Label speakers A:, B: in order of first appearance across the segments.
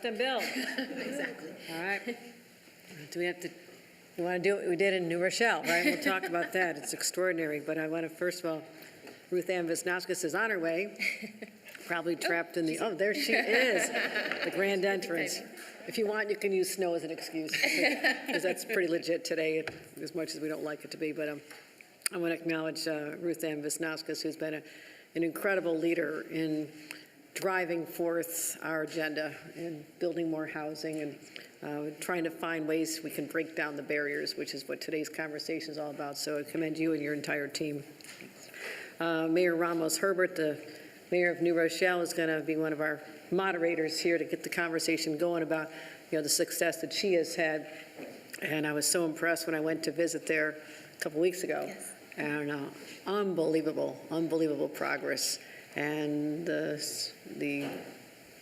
A: Let them build.
B: Exactly.
A: All right. Do we have to, you want to do what we did in New Rochelle, right? We'll talk about that. It's extraordinary. But I want to, first of all, Ruth Ann Wisnowskis is on her way, probably trapped in the, oh, there she is, the grand entrance. If you want, you can use snow as an excuse, because that's pretty legit today, as much as we don't like it to be. But I want to acknowledge Ruth Ann Wisnowskis, who's been an incredible leader in driving forth our agenda and building more housing and trying to find ways we can break down the barriers, which is what today's conversation is all about. So I commend you and your entire team. Mayor Ramos Herbert, the mayor of New Rochelle, is going to be one of our moderators here to get the conversation going about, the success that she has had. And I was so impressed when I went to visit there a couple weeks ago.
B: Yes.
A: And unbelievable progress. And the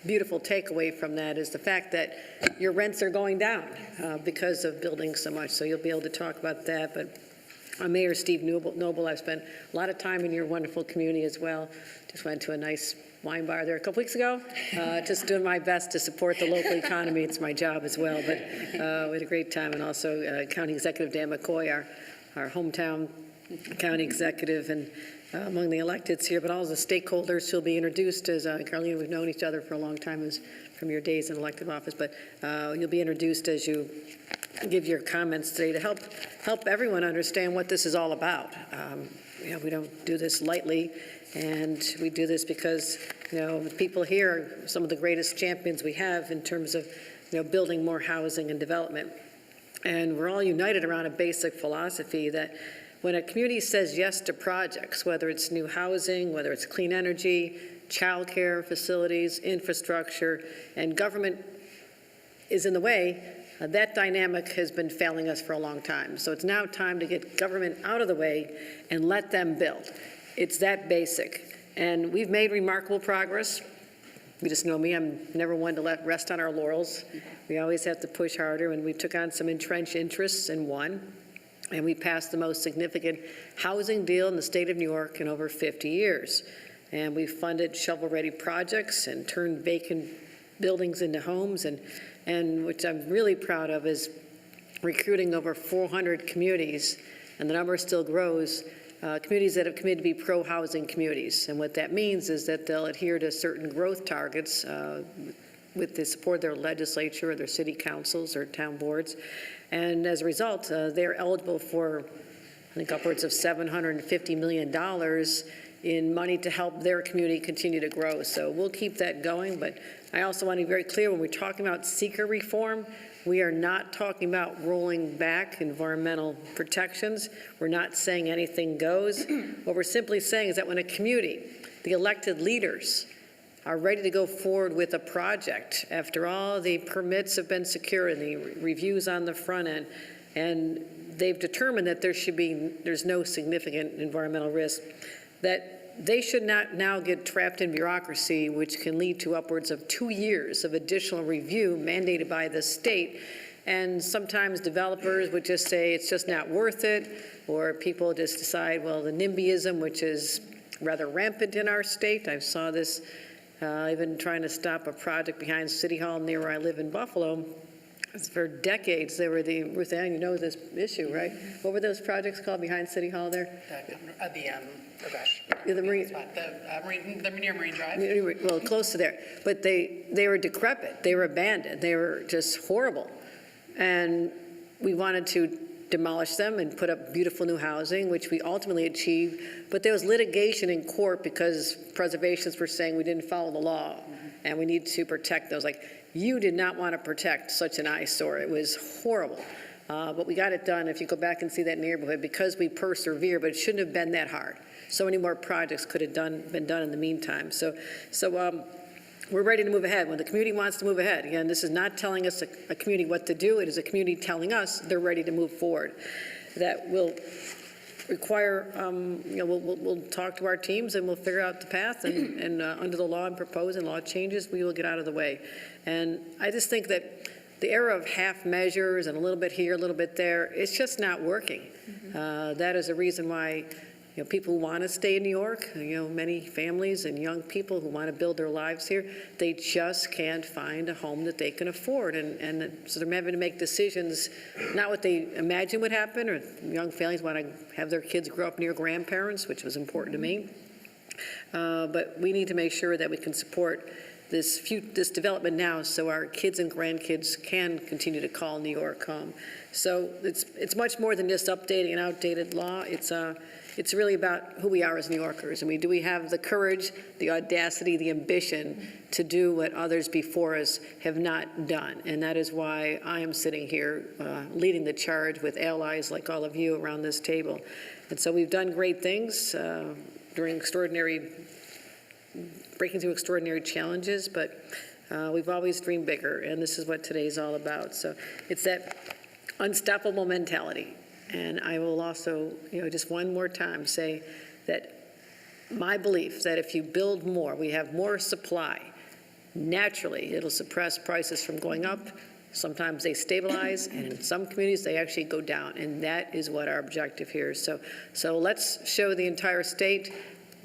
A: beautiful takeaway from that is the fact that your rents are going down because of building so much. So you'll be able to talk about that. But Mayor Steve Noble, I've spent a lot of time in your wonderful community as well. Just went to a nice wine bar there a couple weeks ago. Just doing my best to support the local economy. It's my job as well. But we had a great time. And also County Executive Dan McCoy, our hometown county executive, and among the electeds here, but all the stakeholders who'll be introduced. As Carlene, we've known each other for a long time as from your days in elected office, but you'll be introduced as you give your comments today to help everyone understand what this is all about. We don't do this lightly, and we do this because the people here are some of the greatest champions we have in terms of building more housing and development, and we're all united around a basic philosophy that when a community says yes to projects, whether it's new housing, whether it's clean energy, childcare facilities, infrastructure, and government is in the way, that dynamic has been failing us for a long time. So it's now time to get government out of the way and let them build. It's that basic. And we've made remarkable progress. You just know me, I'm never one to let rest on our laurels. We always have to push harder, and we took on some entrenched interests and won. And we passed the most significant housing deal in the state of New York in over 50 years. And we funded shovel-ready projects and turned vacant buildings into homes, and which I'm really proud of is recruiting over 400 communities, and the number still grows, communities that have committed to be pro-housing communities. And what that means is that they'll adhere to certain growth targets with the support of their legislature or their city councils or town boards. And as a result, they're eligible for, I think, upwards of $750 million in money to help their community continue to grow. So we'll keep that going. But I also want to be very clear, when we're talking about seeker reform, we are not talking about rolling back environmental protections. We're not saying anything goes. What we're simply saying is that when a community, the elected leaders, are ready to go forward with a project after all the permits have been secured and the reviews on the front end, and they've determined that there's no significant environmental risk, that they should not now get trapped in bureaucracy, which can lead to upwards of 2 years of additional review mandated by the state. And sometimes developers would just say it's just not worth it, or people just decide, well, the NIMBYism, which is rather rampant in our state. I saw this even trying to stop a project behind City Hall near where I live in Buffalo. For decades, they were Ruth Ann, you know this issue, right? What were those projects called behind City Hall there?
C: Oh gosh.
A: The Marine.
C: The near Marine Drive.
A: Well, close to there. But they were decrepit. They were abandoned. They were just horrible. And we wanted to demolish them and put up beautiful new housing, which we ultimately achieved. But there was litigation in court because preservationists were saying we didn't follow the law and we need to protect those. Like, you did not want to protect such an eyesore. It was horrible. But we got it done. If you go back and see that neighborhood, because we persevere, but it shouldn't have been that hard. So many more projects could have been done in the meantime. So we're ready to move ahead. When the community wants to move ahead, again, this is not telling us a community what to do. It is a community telling us they're ready to move forward. That will require, we'll talk to our teams and we'll figure out the path, and under the law and proposed and law changes, we will get out of the way. And I just think that the era of half measures and a little bit here, a little bit there, it's just not working. That is a reason why people who want to stay in New York, many families and young people who want to build their lives here, they just can't find a home that they can afford. And so they're having to make decisions, not what they imagine would happen, or young families want to have their kids grow up near grandparents, which was important to me. But we need to make sure that we can support this development now so our kids and grandkids can continue to call New York home. So it's much more than just updating an outdated law. It's really about who we are as New Yorkers. And do we have the courage, the audacity, the ambition to do what others before us have not done? And that is why I am sitting here leading the charge with allies like all of you around this table. And so we've done great things during breaking through extraordinary challenges, but we've always dreamed bigger, and this is what today's all about. So it's that unstoppable mentality. And I will also, just one more time say that my belief that if you build more, we have more supply, naturally it'll suppress prices from going up. Sometimes they stabilize, and in some communities they actually go down, and that is what our objective here is. So let's show the entire state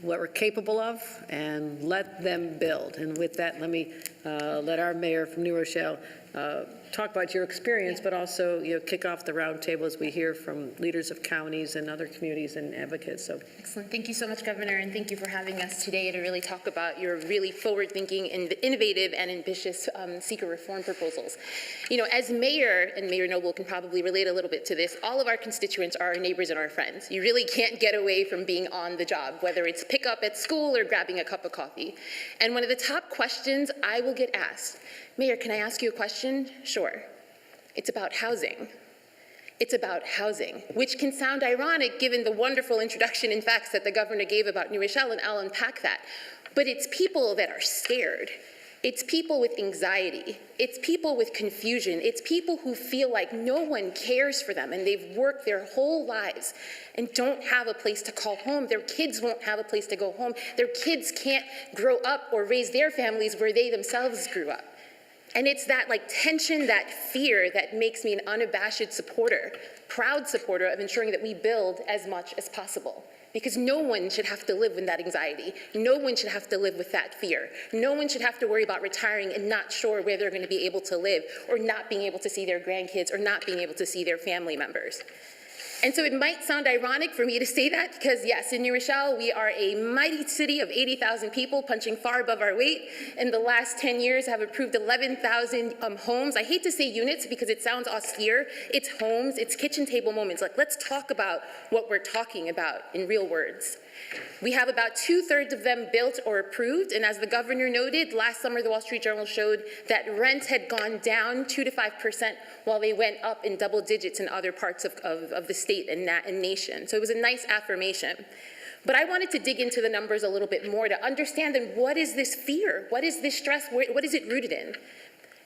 A: what we're capable of and let them build. And with that, let me let our mayor from New Rochelle talk about your experience, but also kick off the roundtable as we hear from leaders of counties and other communities and advocates. So
B: excellent. Thank you so much, Governor, and thank you for having us today to really talk about your really forward-thinking and innovative and ambitious seeker reform proposals. As mayor, and Mayor Noble can probably relate a little bit to this, all of our constituents are our neighbors and our friends. You really can't get away from being on the job, whether it's pick up at school or grabbing a cup of coffee. And one of the top questions I will get asked, Mayor, can I ask you a question? Sure. It's about housing. It's about housing, which can sound ironic given the wonderful introduction and facts that the governor gave about New Rochelle, and I'll unpack that. But it's people that are scared. It's people with anxiety. It's people with confusion. It's people who feel like no one cares for them and they've worked their whole lives and don't have a place to call home. Their kids won't have a place to go home. Their kids can't grow up or raise their families where they themselves grew up. And it's that tension, that fear that makes me an unabashed supporter, proud supporter of ensuring that we build as much as possible. Because no one should have to live with that anxiety. No one should have to live with that fear. No one should have to worry about retiring and not sure where they're going to be able to live, or not being able to see their grandkids, or not being able to see their family members. And so it might sound ironic for me to say that because, yes, in New Rochelle, we are a mighty city of 80,000 people punching far above our weight. In the last 10 years, have approved 11,000 homes. I hate to say units because it sounds austere. It's homes. It's kitchen table moments. Let's talk about what we're talking about in real words. We have about 2/3 of them built or approved, and as the governor noted, last summer the Wall Street Journal showed that rents had gone down 2 to 5% while they went up in double digits in other parts of the state and nation. So it was a nice affirmation. But I wanted to dig into the numbers a little bit more to understand then what is this fear? What is this stress? What is it rooted in?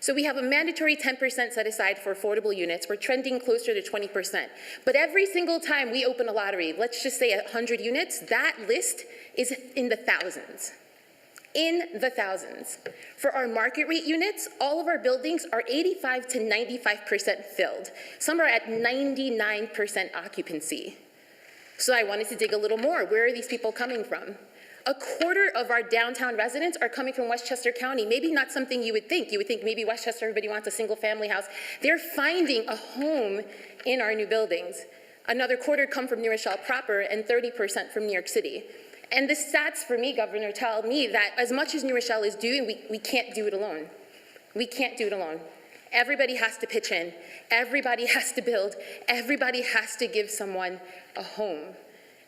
B: So we have a mandatory 10% set aside for affordable units. We're trending closer to 20%. But every single time we open a lottery, let's just say 100 units, that list is in the thousands. In the thousands. For our market rate units, all of our buildings are 85 to 95% filled. Some are at 99% occupancy. So I wanted to dig a little more. Where are these people coming from? 1/4 of our downtown residents are coming from Westchester County. Maybe not something you would think. You would think maybe Westchester, everybody wants a single family house. They're finding a home in our new buildings. Another 1/4 come from New Rochelle proper and 30% from New York City. And the stats for me, Governor, tell me that as much as New Rochelle is doing, we can't do it alone. We can't do it alone. Everybody has to pitch in. Everybody has to build. Everybody has to give someone a home.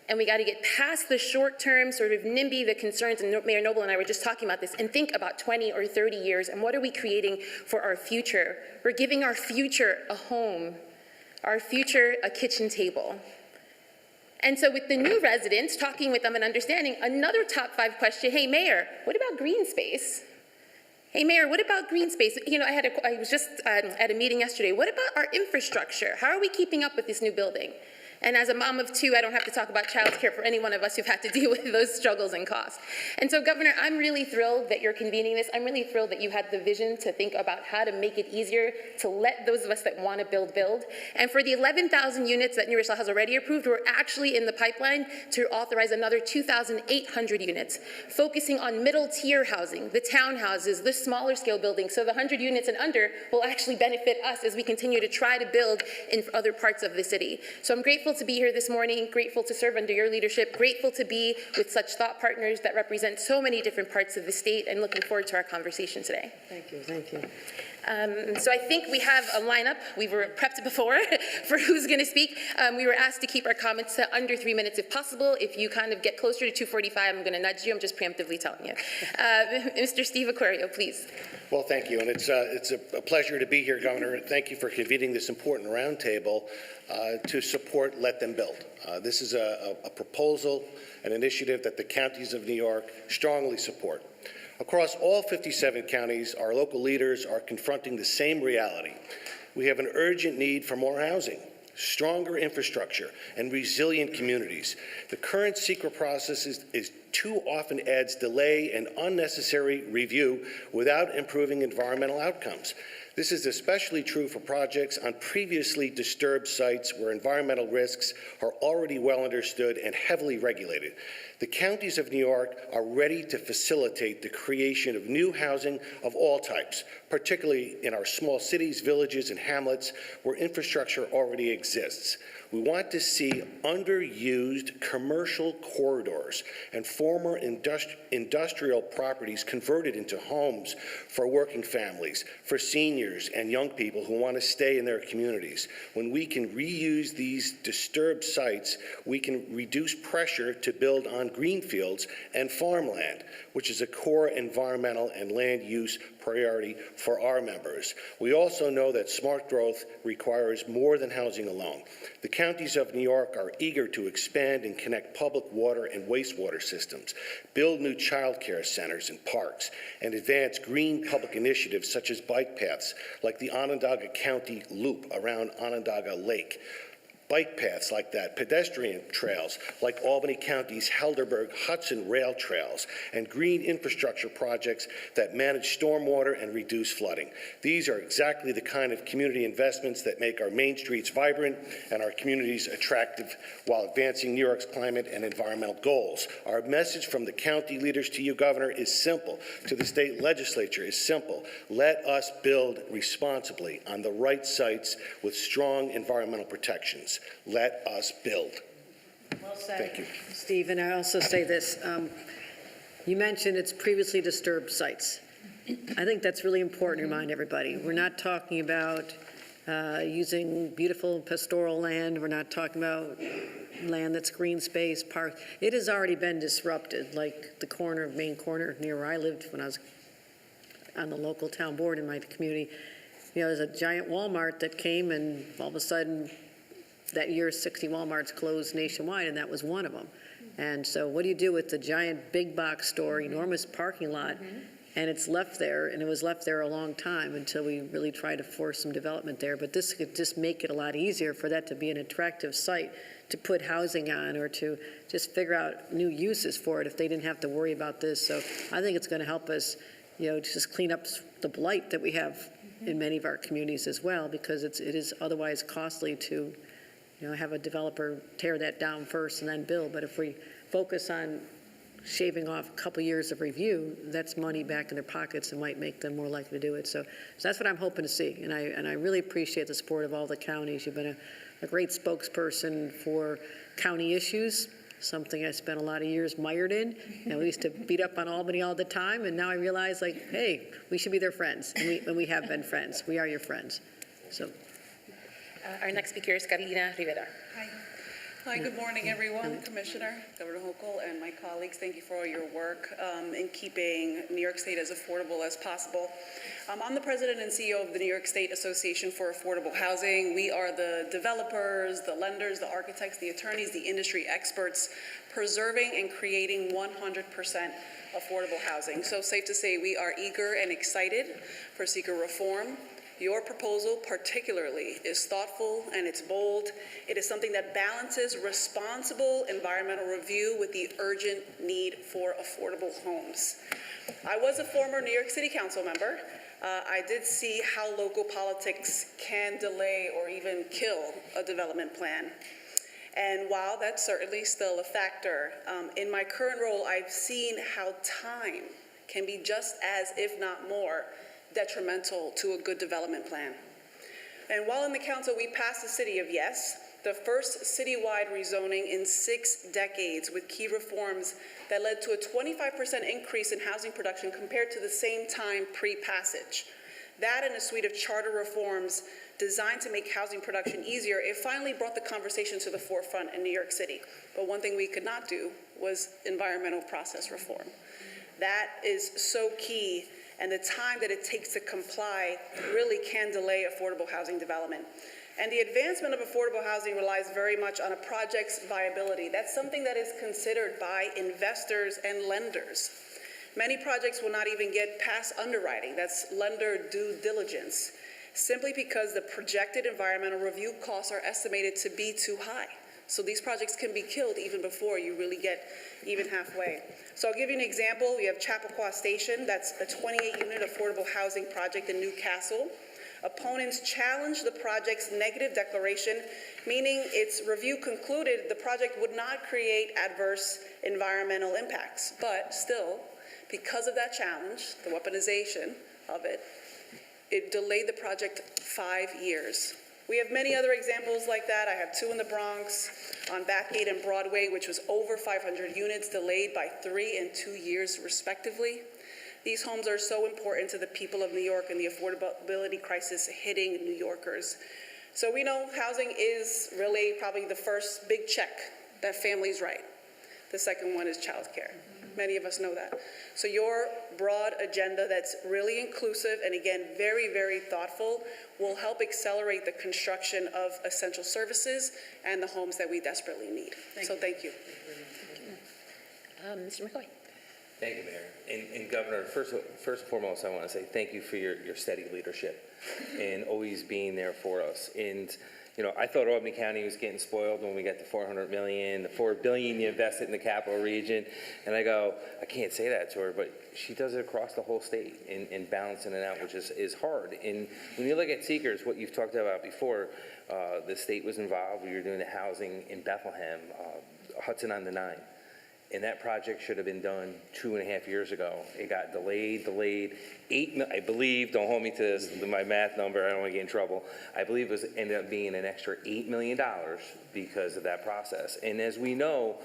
B: And we got to get past the short-term sort of NIMBY, the concerns, and Mayor Noble and I were just talking about this, and think about 20 or 30 years, and what are we creating for our future? We're giving our future a home, our future a kitchen table. And so with the new residents, talking with them and understanding, another top 5 question, hey, Mayor, what about green space? Hey, Mayor, what about green space? I was just at a meeting yesterday. What about our infrastructure? How are we keeping up with this new building? And as a mom of two, I don't have to talk about childcare for any one of us who've had to deal with those struggles and costs. And so, Governor, I'm really thrilled that you're convening this. I'm really thrilled that you had the vision to think about how to make it easier to let those of us that want to build. And for the 11,000 units that New Rochelle has already approved, we're actually in the pipeline to authorize another 2,800 units, focusing on middle-tier housing, the townhouses, the smaller scale buildings. So the 100 units and under will actually benefit us as we continue to try to build in other parts of the city. So I'm grateful to be here this morning, grateful to serve under your leadership, grateful to be with such thought partners that represent so many different parts of the state, and looking forward to our conversation today.
A: Thank you, thank you.
B: So I think we have a lineup. We were prepped before for who's going to speak. We were asked to keep our comments to under 3 minutes if possible. If you kind of get closer to 2:45, I'm going to nudge you. I'm just preemptively telling you. Mr. Steve Aquario, please.
D: Well, thank you, and it's a pleasure to be here, Governor. Thank you for convening this important roundtable to support Let Them Build. This is a proposal, an initiative that the counties of New York strongly support. Across all 57 counties, our local leaders are confronting the same reality. We have an urgent need for more housing, stronger infrastructure, and resilient communities. The current secret process is too often adds delay and unnecessary review without improving environmental outcomes. This is especially true for projects on previously disturbed sites where environmental risks are already well understood and heavily regulated. The counties of New York are ready to facilitate the creation of new housing of all types, particularly in our small cities, villages, and hamlets where infrastructure already exists. We want to see underused commercial corridors and former industrial properties converted into homes for working families, for seniors and young people who want to stay in their communities. When we can reuse these disturbed sites, we can reduce pressure to build on greenfields and farmland, which is a core environmental and land use priority for our members. We also know that smart growth requires more than housing alone. The counties of New York are eager to expand and connect public water and wastewater systems, build new child care centers and parks, and advance green public initiatives such as bike paths like the Onondaga County Loop around Onondaga Lake. Bike paths like that, pedestrian trails like Albany County's Helderberg-Hudson rail trails, and green infrastructure projects that manage stormwater and reduce flooding. These are exactly the kind of community investments that make our main streets vibrant and our communities attractive while advancing New York's climate and environmental goals. Our message from the county leaders to you, Governor, is simple. To the state legislature is simple. Let us build responsibly on the right sites with strong environmental protections. Let us build.
A: Well said.
D: Thank you.
A: Steve, and I also say this. You mentioned it's previously disturbed sites. I think that's really important to remind everybody. We're not talking about using beautiful pastoral land. We're not talking about land that's green space, park. It has already been disrupted, like the main corner near where I lived when I was on the local town board in my community. You know, there's a giant Walmart that came, and all of a sudden, that year 60 Walmarts closed nationwide, and that was one of them. And so what do you do with the giant big box store, enormous parking lot, and it's left there, and it was left there a long time until we really tried to force some development there. But this could just make it a lot easier for that to be an attractive site to put housing on, or to just figure out new uses for it if they didn't have to worry about this. So I think it's going to help us, you know, just clean up the blight that we have in many of our communities as well, because it is otherwise costly to have a developer tear that down first and then build. But if we focus on shaving off a couple years of review, that's money back in their pockets and might make them more likely to do it. So that's what I'm hoping to see. And I really appreciate the support of all the counties. You've been a great spokesperson for county issues, something I spent a lot of years mired in. And we used to beat up on Albany all the time. And now I realize, like, hey, we should be their friends. And we have been friends. We are your friends. So.
B: Our next speaker is Carolina Rivera.
E: Hi, good morning, everyone. Commissioner, Governor Hochul, and my colleagues, thank you for all your work in keeping New York State as affordable as possible. I'm the president and CEO of the New York State Association for Affordable Housing. We are the developers, the lenders, the architects, the attorneys, the industry experts, preserving and creating 100% affordable housing. So safe to say we are eager and excited for seeker reform. Your proposal particularly is thoughtful and it's bold. It is something that balances responsible environmental review with the urgent need for affordable homes. I was a former New York City Council member. I did see how local politics can delay or even kill a development plan. And while that's certainly still a factor, in my current role, I've seen how time can be just as, if not more, detrimental to a good development plan. And while in the council we passed the City of Yes, the first citywide rezoning in 6 decades with key reforms that led to a 25% increase in housing production compared to the same time pre-passage. That and a suite of charter reforms designed to make housing production easier, it finally brought the conversation to the forefront in New York City. But one thing we could not do was environmental process reform. That is so key, and the time that it takes to comply really can delay affordable housing development. And the advancement of affordable housing relies very much on a project's viability. That's something that is considered by investors and lenders. Many projects will not even get past underwriting, that's lender due diligence, simply because the projected environmental review costs are estimated to be too high. So these projects can be killed even before you really get even halfway. So I'll give you an example. We have Chappaqua Station. That's a 28-unit affordable housing project in Newcastle. Opponents challenged the project's negative declaration, meaning its review concluded the project would not create adverse environmental impacts. But still, because of that challenge, the weaponization of it, it delayed the project 5 years. We have many other examples like that. I have 2 in the Bronx, on Backgate and Broadway, which was over 500 units, delayed by 3 and 2 years respectively. These homes are so important to the people of New York and the affordability crisis hitting New Yorkers. So we know housing is really probably the first big check that families write. The second one is childcare. Many of us know that. So your broad agenda that's really inclusive and again, very, very thoughtful will help accelerate the construction of essential services and the homes that we desperately need. Thank you.
B: Mr. McCoy.
F: Thank you, Mayor. And Governor, first and foremost, I want to say thank you for your steady leadership and always being there for us. And you know, I thought Albany County was getting spoiled when we got the $400 million, the $4 billion you invested in the capital region. And I go, I can't say that to her, but she does it across the whole state in balancing it out, which is hard. And when you look at seekers, what you've talked about before, the state was involved. We were doing the housing in Bethlehem, Hudson on the 9. And that project should have been done 2.5 years ago. It got delayed. I believe, don't hold me to this, my math number, I don't want to get in trouble. I believe it ended up being an extra $8 million because of that process. And as we know,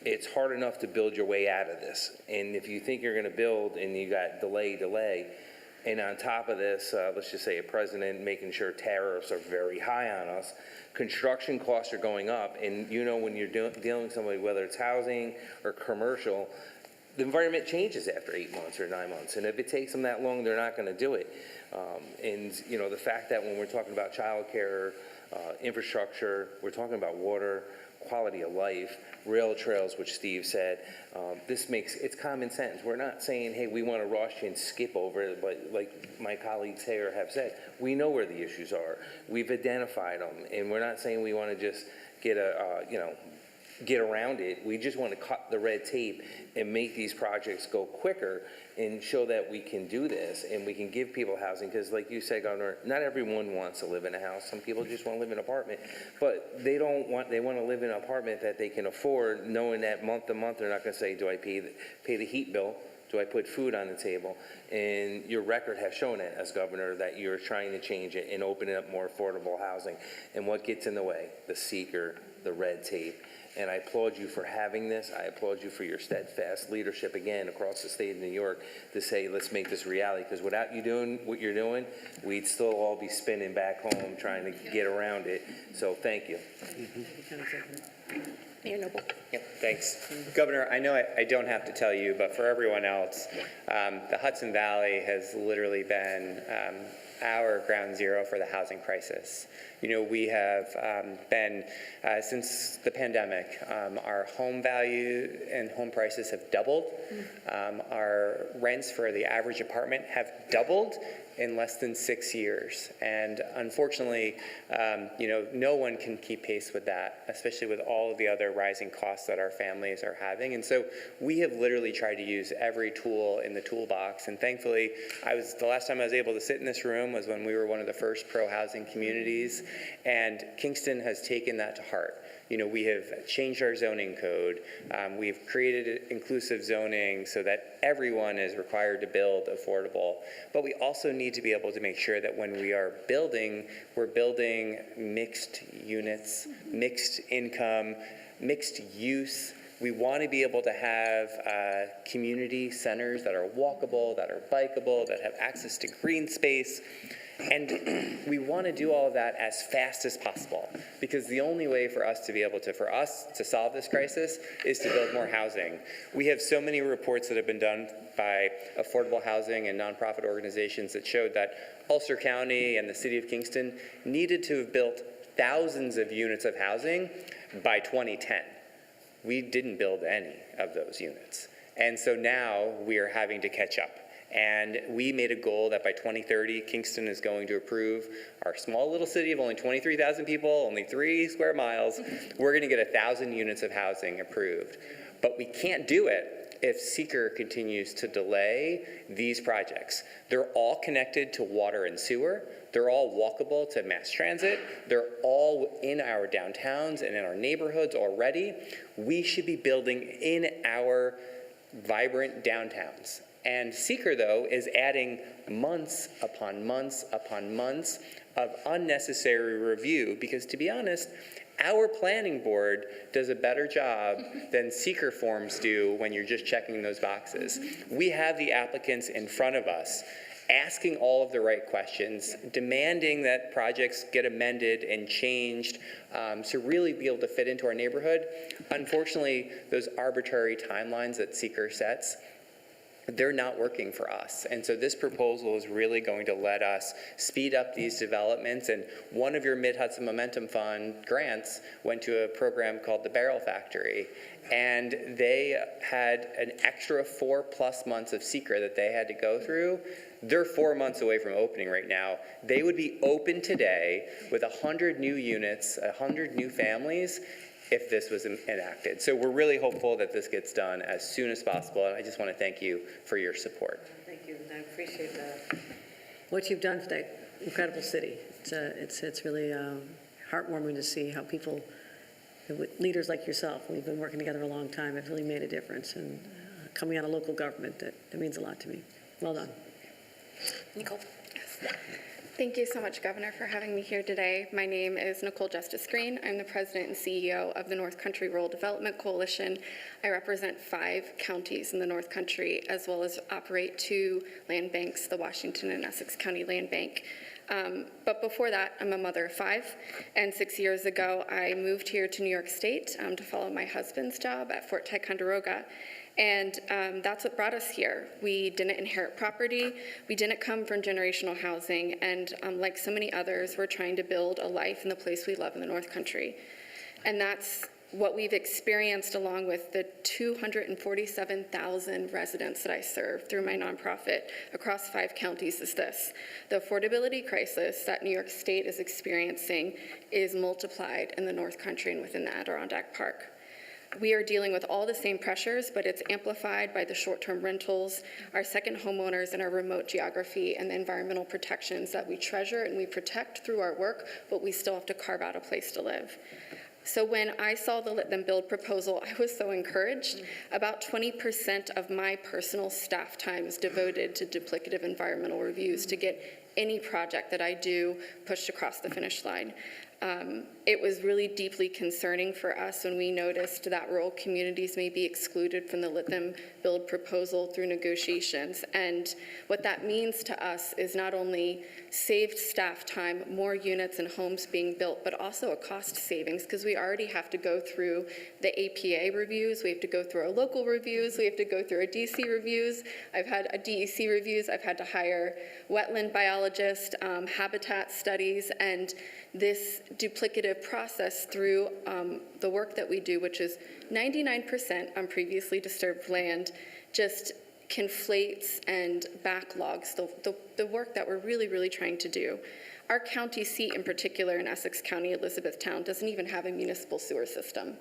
F: it's hard enough to build your way out of this. And if you think you're going to build and you got delay, and on top of this, let's just say a president making sure tariffs are very high on us, construction costs are going up, and you know when you're dealing with somebody, whether it's housing or commercial, the environment changes after 8 months or 9 months, and if it takes them that long, they're not going to do it. And you know, the fact that when we're talking about childcare, infrastructure, we're talking about water, quality of life, rail trails, which Steve said, it's common sense. We're not saying, hey, we want to rush and skip over it, but like my colleagues here have said, we know where the issues are. We've identified them, and we're not saying we want to just get around it. We just want to cut the red tape and make these projects go quicker and show that we can do this and we can give people housing. Because like you said, Governor, not everyone wants to live in a house. Some people just want to live in an apartment, but they want to live in an apartment that they can afford, knowing that month to month they're not going to say, do I pay the heat bill? Do I put food on the table? And your record has shown it as governor that you're trying to change it and open up more affordable housing. And what gets in the way? The seeker, the red tape. And I applaud you for having this. I applaud you for your steadfast leadership again across the state of New York to say, let's make this reality. Because without you doing what you're doing, we'd still all be spinning back home trying to get around it. So thank you.
B: Mayor Noble.
G: Yep, thanks. Governor, I know I don't have to tell you, but for everyone else, the Hudson Valley has literally been our ground zero for the housing crisis. You know, we have been, since the pandemic, our home value and home prices have doubled. Our rents for the average apartment have doubled. in less than 6 years. And unfortunately, no one can keep pace with that, especially with all of the other rising costs that our families are having. And so we have literally tried to use every tool in the toolbox. And thankfully, the last time I was able to sit in this room was when we were one of the first pro-housing communities. And Kingston has taken that to heart. We have changed our zoning code. We've created inclusive zoning so that everyone is required to build affordable. But we also need to be able to make sure that when we are building, we're building mixed units, mixed income, mixed use. We want to be able to have community centers that are walkable, that are bikeable, that have access to green space. And we want to do all of that as fast as possible, because the only way for us to solve this crisis is to build more housing. We have so many reports that have been done by affordable housing and nonprofit organizations that showed that Ulster County and the city of Kingston needed to have built thousands of units of housing by 2010. We didn't build any of those units. And so now we are having to catch up. And we made a goal that by 2030, Kingston is going to approve our small little city of only 23,000 people, only 3 square miles. We're going to get 1,000 units of housing approved. But we can't do it if Seeker continues to delay these projects. They're all connected to water and sewer. They're all walkable to mass transit. They're all in our downtowns and in our neighborhoods already. We should be building in our vibrant downtowns. And Seeker, though, is adding months upon months upon months of unnecessary review because, to be honest, our planning board does a better job than Seeker forms do when you're just checking those boxes. We have the applicants in front of us asking all of the right questions, demanding that projects get amended and changed to really be able to fit into our neighborhood. Unfortunately, those arbitrary timelines that Seeker sets, they're not working for us. And so this proposal is really going to let us speed up these developments. And one of your Mid-Hudson Momentum Fund grants went to a program called the Barrel Factory. And they had an extra 4+ months of Seeker that they had to go through. They're 4 months away from opening right now. They would be open today with 100 new units, 100 new families, if this was enacted. So we're really hopeful that this gets done as soon as possible. And I just want to thank you for your support.
A: Thank you. I appreciate what you've done for that incredible city. It's really heartwarming to see how people, with leaders like yourself, we've been working together a long time, have really made a difference. And coming out of local government, that means a lot to me. Well done.
B: Nicole.
H: Yes. Thank you so much, Governor, for having me here today. My name is Nicole Justice Green. I'm the president and CEO of the North Country Rural Development Coalition. I represent 5 counties in the North Country, as well as operate 2 land banks, the Washington and Essex County Land Bank. But before that, I'm a mother of 5, and 6 years ago, I moved here to New York State to follow my husband's job at Fort Ticonderoga. And that's what brought us here. We didn't inherit property. We didn't come from generational housing. And like so many others, we're trying to build a life in the place we love in the North Country. And that's what we've experienced along with the 247,000 residents that I serve through my nonprofit across 5 counties is this. The affordability crisis that New York State is experiencing is multiplied in the North Country and within the Adirondack Park. We are dealing with all the same pressures, but it's amplified by the short-term rentals, our second homeowners, and our remote geography and the environmental protections that we treasure and we protect through our work, but we still have to carve out a place to live. So when I saw the Let Them Build proposal, I was so encouraged. About 20% of my personal staff time is devoted to duplicative environmental reviews to get any project that I do pushed across the finish line. It was really deeply concerning for us when we noticed that rural communities may be excluded from the Let Them Build proposal through negotiations. And what that means to us is not only saved staff time, more units and homes being built, but also a cost savings, because we already have to go through the APA reviews, we have to go through our local reviews, we have to go through our DC reviews. I've had a DEC reviews, I've had to hire wetland biologists, habitat studies, and this duplicative process through the work that we do, which is 99% on previously disturbed land, just conflates and backlogs the work that we're really, really trying to do. Our county seat in particular in Essex County, Elizabethtown, doesn't even have a municipal sewer system.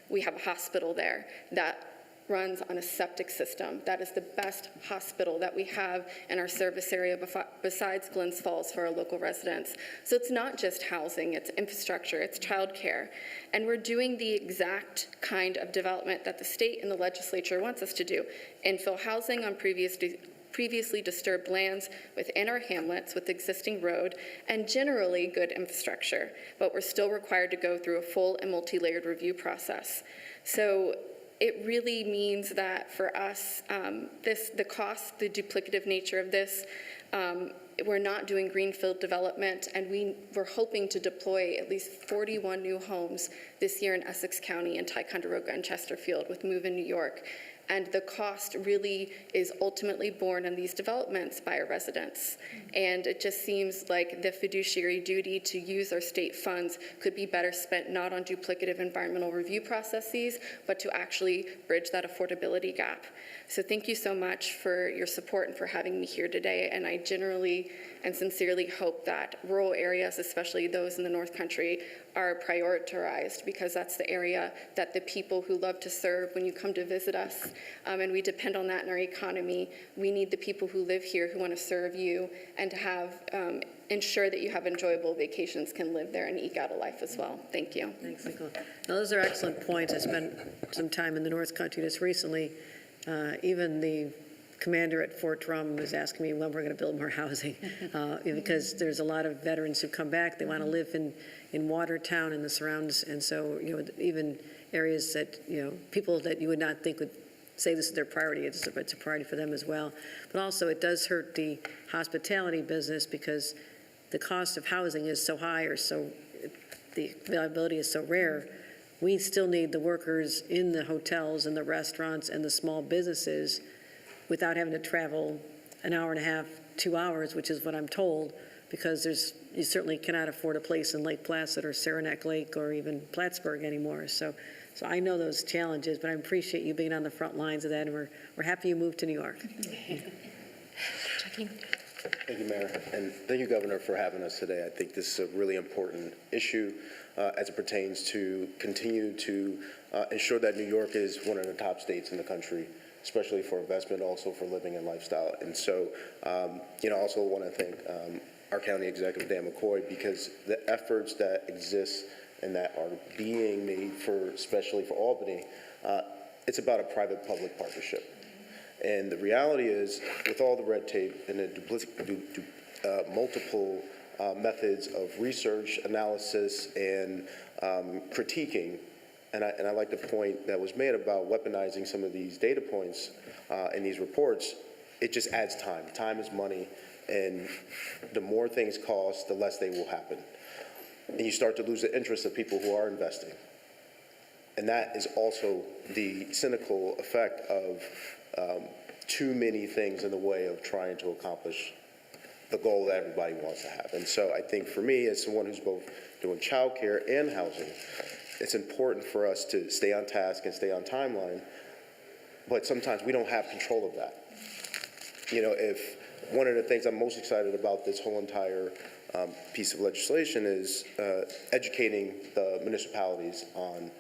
H: We have a hospital there that runs on a septic system. That is the best hospital that we have in our service area besides Glens Falls for our local residents. So it's not just housing, it's infrastructure, it's childcare. And we're doing the exact kind of development that the state and the legislature wants us to do. Infill housing on previously disturbed lands within our hamlets with existing road and generally good infrastructure, but we're still required to go through a full and multi-layered review process. So it really means that for us, the cost, the duplicative nature of this, we're not doing greenfield development, and we're hoping to deploy at least 41 new homes this year in Essex County and Ticonderoga and Chesterfield with Move in New York. And the cost really is ultimately borne on these developments by our residents. And it just seems like the fiduciary duty to use our state funds could be better spent not on duplicative environmental review processes, but to actually bridge that affordability gap. So thank you so much for your support and for having me here today. And I generally and sincerely hope that rural areas, especially those in the North Country, are prioritized, because that's the area that the people who love to serve when you come to visit us, and we depend on that in our economy. We need the people who live here who want to serve you and to have ensure that you have enjoyable vacations, can live there and eke out a life as well. Thank you.
A: Thanks, Nicole. Now, those are excellent points. I spent some time in the North Country just recently. Even the commander at Fort Drum was asking me when we're going to build more housing, because there's a lot of veterans who come back. They want to live in Watertown and the surrounds, and so even areas that people that you would not think would say this is their priority. It's a priority for them as well. But also, it does hurt the hospitality business because the cost of housing is so high, or the availability is so rare. We still need the workers in the hotels and the restaurants and the small businesses without having to travel an hour and a half, 2 hours, which is what I'm told, because you certainly cannot afford a place in Lake Placid or Saranac Lake or even Plattsburgh anymore. So I know those challenges, but I appreciate you being on the front lines of that, and we're happy you moved to New York.
B: Checking.
I: Thank you, Mayor, and thank you, Governor, for having us today. I think this is a really important issue as it pertains to continue to ensure that New York is one of the top states in the country, especially for investment, also for living and lifestyle. And so, I also want to thank our County Executive, Dan McCoy, because the efforts that exist and that are being made especially for Albany, it's about a private-public partnership. And the reality is, with all the red tape and the multiple methods of research, analysis, and critiquing, and I like the point that was made about weaponizing some of these data points in these reports, it just adds time. Time is money, and the more things cost, the less they will happen. And you start to lose the interest of people who are investing. And that is also the cynical effect of too many things in the way of trying to accomplish the goal that everybody wants to have. And so I think for me, as someone who's both doing childcare and housing, it's important for us to stay on task and stay on timeline, but sometimes we don't have control of that. If one of the things I'm most excited about this whole entire piece of legislation is educating the municipalities on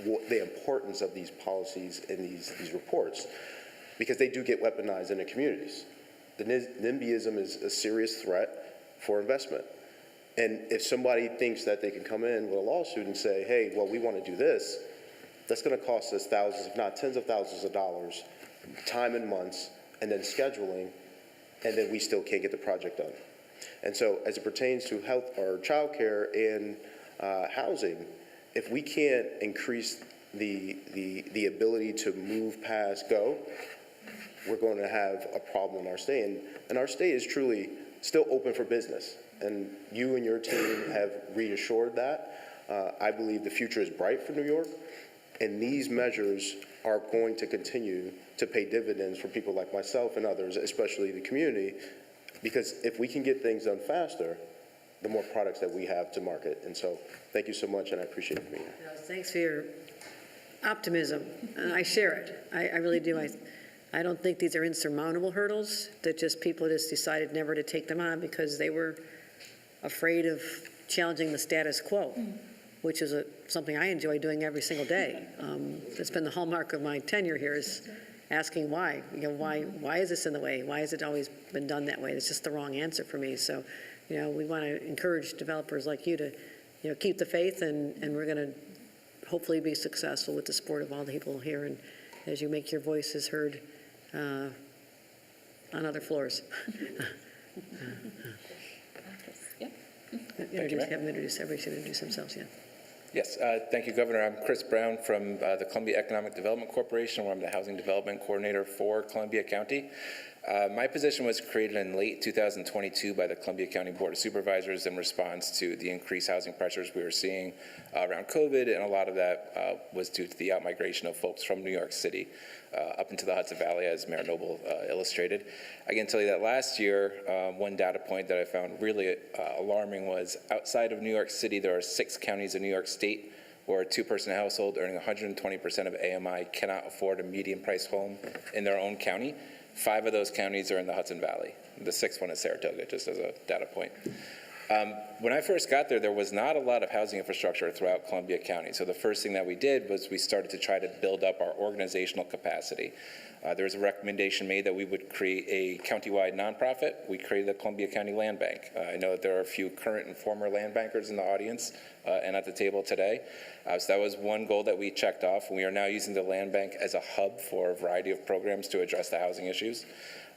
I: the importance of these policies and these reports, because they do get weaponized in the communities. The NIMBYism is a serious threat for investment. And if somebody thinks that they can come in with a lawsuit and say, hey, well, we want to do this, that's going to cost us thousands, if not tens of thousands of dollars, time and months, and then scheduling, and then we still can't get the project done. And so as it pertains to health or childcare and housing, if we can't increase the ability to move past go, we're going to have a problem in our state. And our state is truly still open for business. And you and your team have reassured that. I believe the future is bright for New York. And these measures are going to continue to pay dividends for people like myself and others, especially the community, because if we can get things done faster, the more products that we have to market. And so thank you so much, and I appreciate you being here.
A: Thanks for your optimism. I share it. I really do. I don't think these are insurmountable hurdles, that just people just decided never to take them on because they were afraid of challenging the status quo, which is something I enjoy doing every single day. It's been the hallmark of my tenure here, is asking why. Why is this in the way? Why has it always been done that way? It's just the wrong answer for me. So, we want to encourage developers like you to, keep the faith, and we're going to hopefully be successful with the support of all the people here, and as you make your voices heard on other floors. Everybody should introduce themselves, yeah.
J: Yes, thank you, Governor. I'm Chris Brown from the Columbia Economic Development Corporation, where I'm the Housing Development Coordinator for Columbia County. My position was created in late 2022 by the Columbia County Board of Supervisors in response to the increased housing pressures we were seeing around COVID, and a lot of that was due to the outmigration of folks from New York City up into the Hudson Valley, as Mayor Noble illustrated. I can tell you that last year, one data point that I found really alarming was outside of New York City, there are 6 counties in New York State where a 2-person household earning 120% of AMI cannot afford a median-priced home in their own county. 5 of those counties are in the Hudson Valley. The 6th one is Saratoga, just as a data point. When I first got there, there was not a lot of housing infrastructure throughout Columbia County. So the first thing that we did was we started to try to build up our organizational capacity. There was a recommendation made that we would create a countywide nonprofit. We created the Columbia County Land Bank. I know that there are a few current and former land bankers in the audience and at the table today. So that was one goal that we checked off. We are now using the land bank as a hub for a variety of programs to address the housing issues.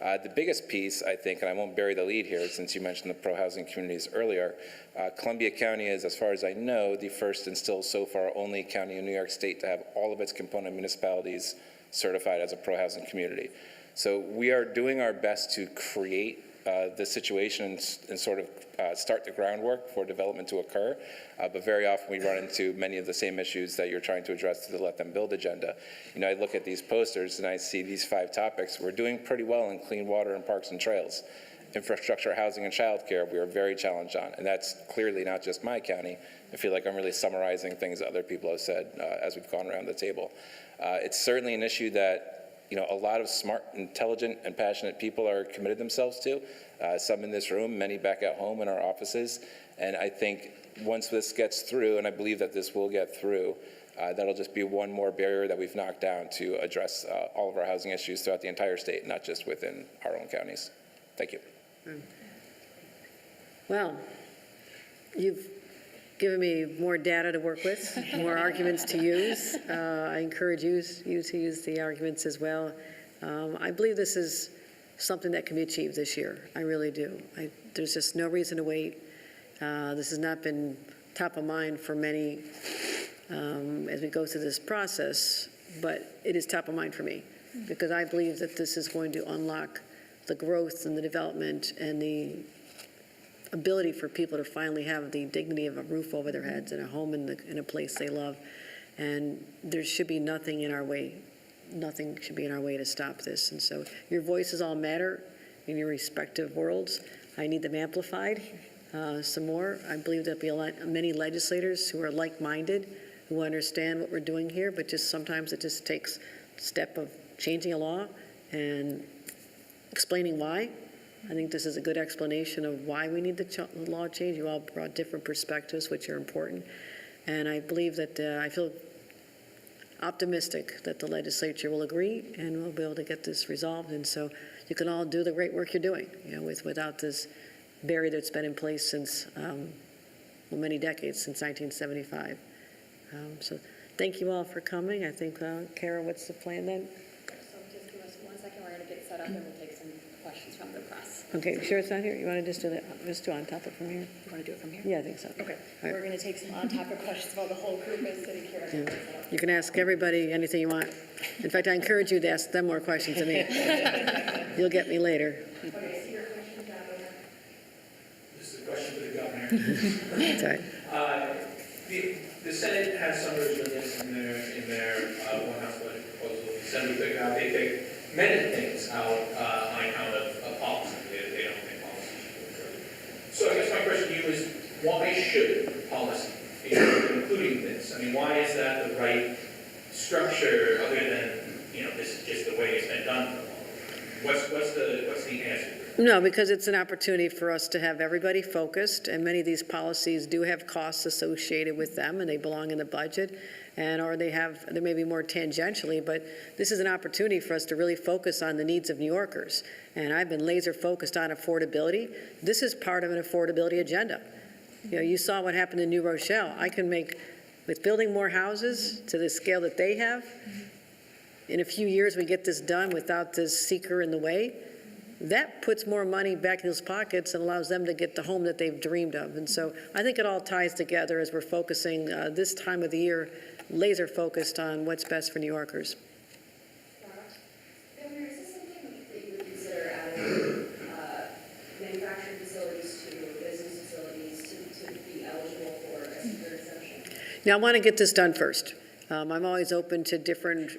J: The biggest piece, I think, and I won't bury the lead here since you mentioned the pro-housing communities earlier, Columbia County is, as far as I know, the first and still so far only county in New York State to have all of its component municipalities certified as a pro-housing community. So we are doing our best to create the situation and sort of start the groundwork for development to occur. But very often we run into many of the same issues that you're trying to address to the Let Them Build agenda. I look at these posters and I see these 5 topics. We're doing pretty well in clean water and parks and trails. Infrastructure, housing, and childcare, we are very challenged on. And that's clearly not just my county. I feel like I'm really summarizing things that other people have said as we've gone around the table. It's certainly an issue that a lot of smart, intelligent, and passionate people are committed themselves to. Some in this room, many back at home in our offices. And I think once this gets through, and I believe that this will get through, that'll just be one more barrier that we've knocked down to address all of our housing issues throughout the entire state, not just within our own counties. Thank you.
A: Well, you've given me more data to work with, more arguments to use. I encourage you to use the arguments as well. I believe this is something that can be achieved this year. I really do. There's just no reason to wait. This has not been top of mind for many as we go through this process, but it is top of mind for me because I believe that this is going to unlock the growth and the development and the ability for people to finally have the dignity of a roof over their heads and a home in a place they love. And there should be nothing in our way. Nothing should be in our way to stop this. And so your voices all matter in your respective worlds. I need them amplified some more. I believe there'll be many legislators who are like-minded, who understand what we're doing here, but just sometimes it just takes a step of changing a law and explaining why. I think this is a good explanation of why we need the law change. You all brought different perspectives, which are important. And I believe that I feel optimistic that the legislature will agree and we'll be able to get this resolved. And so you can all do the great work you're doing, without this barrier that's been in place since, many decades, since 1975. So thank you all for coming. I think, Kara, what's the plan then?
K: So just give us 1 second. We're going to get set up and we'll take some questions from the press.
A: Okay, sure it's not here? You want to just do that? Just do on topic from here?
K: You want to do it from here?
A: Yeah, I think so.
K: Okay.
A: All right.
K: We're going to take some on-topic questions while the whole group is sitting here.
A: Yeah. You can ask everybody anything you want. In fact, I encourage you to ask them more questions than me. You'll get me later.
K: Okay, so your question, Governor.
L: This is a question for the governor.
A: Sorry.
L: The Senate has some version of this in their one House budget proposal. The Senate took out, they take many things out on account of policy. They don't think policy should go through. So I guess my question to you is, why should policy be including this? I mean, why is that the right structure other than, this is just the way it's been done for a while? What's the answer?
A: No, because it's an opportunity for us to have everybody focused, and many of these policies do have costs associated with them, and they belong in the budget, or they may be more tangentially, but this is an opportunity for us to really focus on the needs of New Yorkers. And I've been laser focused on affordability. This is part of an affordability agenda. You know, you saw what happened in New Rochelle. I can make, with building more houses to the scale that they have, in a few years we get this done without this seeker in the way. That puts more money back in those pockets and allows them to get the home that they've dreamed of. And so I think it all ties together as we're focusing this time of the year, laser focused on what's best for New Yorkers.
K: Governor, is this something that you would consider adding manufacturing facilities to business facilities to be eligible for a seeker exemption?
A: Now, I want to get this done first. I'm always open to different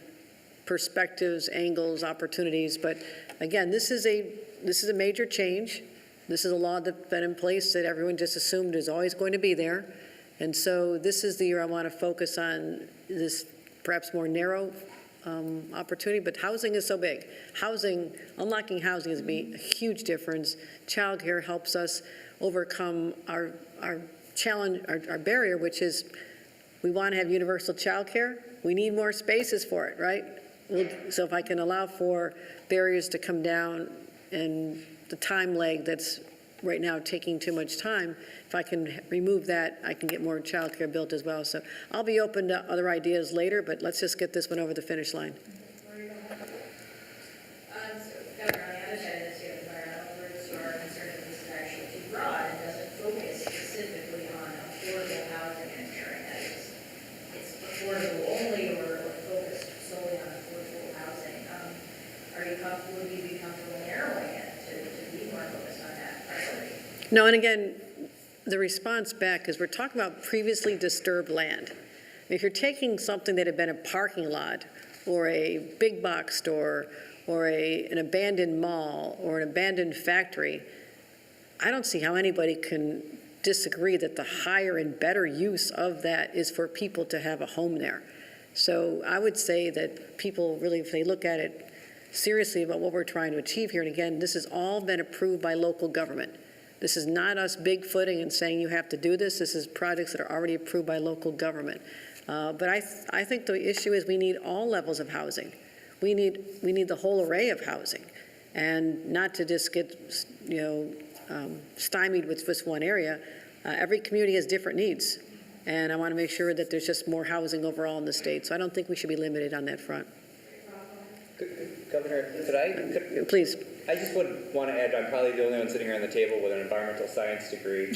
A: perspectives, angles, opportunities, but again, this is a major change. This is a law that's been in place that everyone just assumed is always going to be there. And so this is the year I want to focus on this perhaps more narrow opportunity, but housing is so big. Unlocking housing is a huge difference. Child care helps us overcome our challenge, our barrier, which is we want to have universal child care. We need more spaces for it, right? So if I can allow for barriers to come down and the time lag that's right now taking too much time, if I can remove that, I can get more child care built as well. So I'll be open to other ideas later, but let's just get this one over the finish line.
K: Governor, on the other side of this, you have environmental groups who are concerned that this is actually too broad and doesn't focus specifically on affordable housing and ensuring that it's affordable only or focused solely on affordable housing. Would you be comfortable narrowing it to be more focused on that priority?
A: No, and again, the response back is we're talking about previously disturbed land. If you're taking something that had been a parking lot or a big box store or an abandoned mall or an abandoned factory, I don't see how anybody can disagree that the higher and better use of that is for people to have a home there. So I would say that people really, if they look at it seriously about what we're trying to achieve here, and again, this has all been approved by local government. This is not us bigfooting and saying you have to do this. This is projects that are already approved by local government. But I think the issue is we need all levels of housing. We need the whole array of housing, and not to just get stymied with just one area. Every community has different needs, and I want to make sure that there's just more housing overall in the state. So I don't think we should be limited on that front.
G: Governor,
A: Please.
G: I just would want to add, I'm probably the only one sitting around the table with an environmental science degree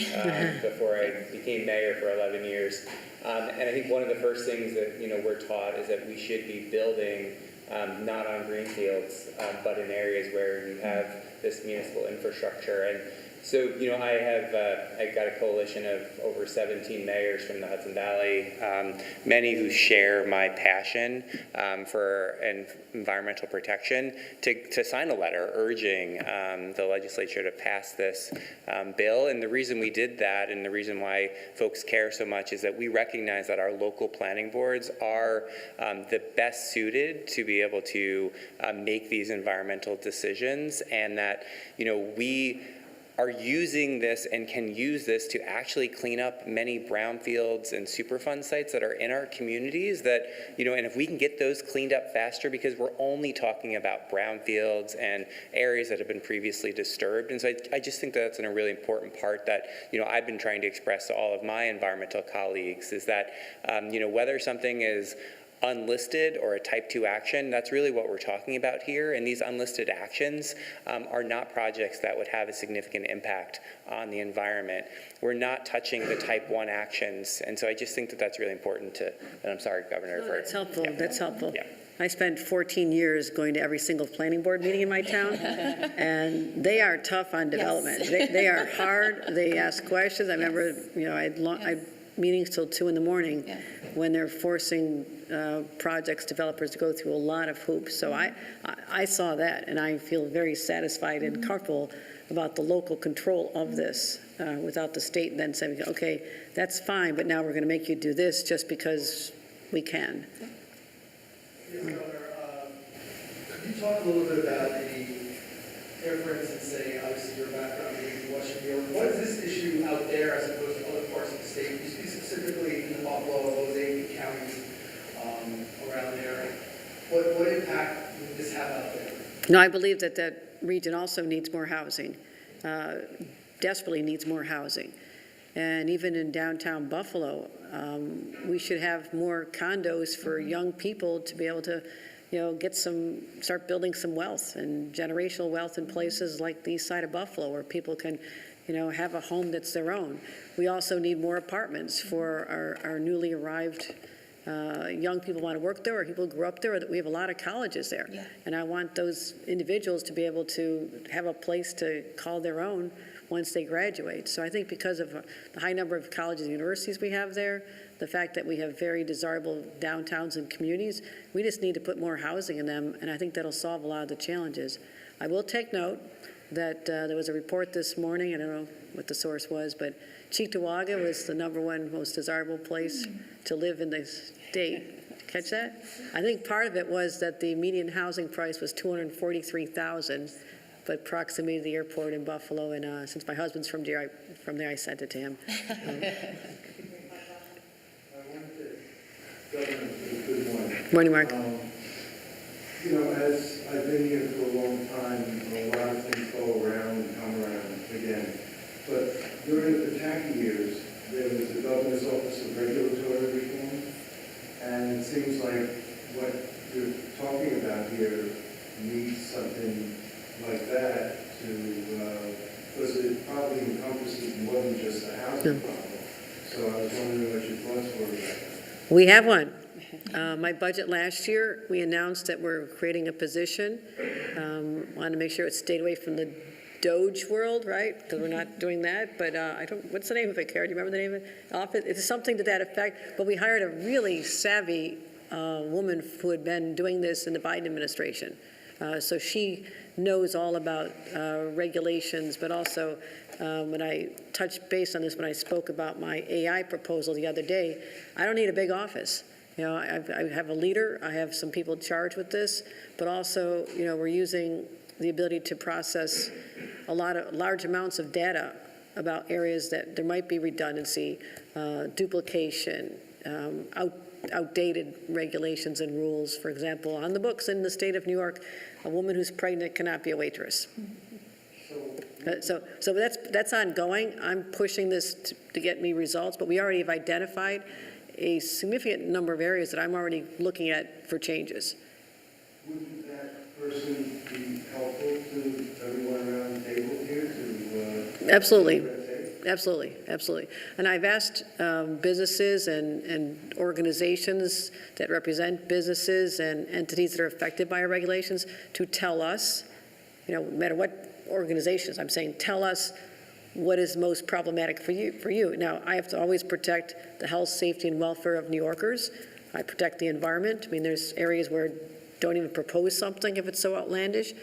G: before I became mayor for 11 years. And I think one of the first things that we're taught is that we should be building not on green fields, but in areas where you have this municipal infrastructure. And so, I've got a coalition of over 17 mayors from the Hudson Valley, many who share my passion for environmental protection, to sign a letter urging the legislature to pass this bill. And the reason we did that, and the reason why folks care so much, is that we recognize that our local planning boards are the best suited to be able to make these environmental decisions, and that, we are using this and can use this to actually clean up many brownfields and Superfund sites that are in our communities that, and if we can get those cleaned up faster, because we're only talking about brownfields and areas that have been previously disturbed. And so I just think that's a really important part that, I've been trying to express to all of my environmental colleagues is that, whether something is unlisted or a type 2 action, that's really what we're talking about here. And these unlisted actions are not projects that would have a significant impact on the environment. We're not touching the type 1 actions. And so I just think that that's really important to, and I'm sorry, Governor.
A: No, that's helpful. Yeah. That's helpful.
G: Yeah.
A: I spent 14 years going to every single planning board meeting in my town, and they are tough on development. Yes. They are hard. They ask questions. I remember, I had meetings till 2 a.m. Yeah. when they're forcing developers to go through a lot of hoops. So I saw that, and I feel very satisfied and comfortable about the local control of this without the state then saying, okay, that's fine, but now we're going to make you do this just because we can.
M: Yes, Governor, could you talk a little bit about the here, for instance, say, obviously your background being in Western New York, what is this issue out there as opposed to other parts of the state? You speak specifically in the Buffalo, those 8 counties around there. What impact would this have out there?
A: No, I believe that that region also needs more housing, desperately needs more housing. And even in downtown Buffalo, we should have more condos for young people to be able to, start building some wealth and generational wealth in places like the east side of Buffalo where people can, have a home that's their own. We also need more apartments for our newly arrived young people who want to work there or people who grew up there. Or that we have a lot of colleges there. Yeah. And I want those individuals to be able to have a place to call their own once they graduate. So I think because of the high number of colleges and universities we have there, the fact that we have very desirable downtowns and communities, we just need to put more housing in them, and I think that'll solve a lot of the challenges. I will take note that there was a report this morning, I don't know what the source was, but Cheektowaga was the #1 most desirable place to live in the state. Catch that? I think part of it was that the median housing price was $243,000, but proximity to the airport in Buffalo, and since my husband's from there, I sent it to him.
N: Governor, good morning.
A: Morning, Mark.
N: As I've been here for a long time, a lot of things go around and come around again. But during the Pataki years, there was the Governor's Office of Regulatory Reform, and it seems like what you're talking about here needs something like that because it probably encompasses more than just the housing problem. So I was wondering what your thoughts were about that.
A: We have one. My budget last year, we announced that we're creating a position. Wanted to make sure it stayed away from the Doge world, right? Because we're not doing that. But what's the name of it, Kara? Do you remember the name of it? Office? It's something to that effect. But we hired a really savvy woman who had been doing this in the Biden administration. So she knows all about regulations, but also when I touched base on this, when I spoke about my AI proposal the other day, I don't need a big office. I have a leader, I have some people charged with this, but also, we're using the ability to process large amounts of data about areas that there might be redundancy, duplication, outdated regulations and rules. For example, on the books in the state of New York, a woman who's pregnant cannot be a waitress. So that's ongoing. I'm pushing this to get me results, but we already have identified a significant number of areas that I'm already looking at for changes.
N: Wouldn't that person be helpful to everyone around the table here to?
A: Absolutely. And I've asked businesses and organizations that represent businesses and entities that are affected by our regulations to tell us, no matter what organizations, I'm saying, tell us what is most problematic for you. Now, I have to always protect the health, safety, and welfare of New Yorkers. I protect the environment. I mean, there's areas where don't even propose something if it's so outlandish.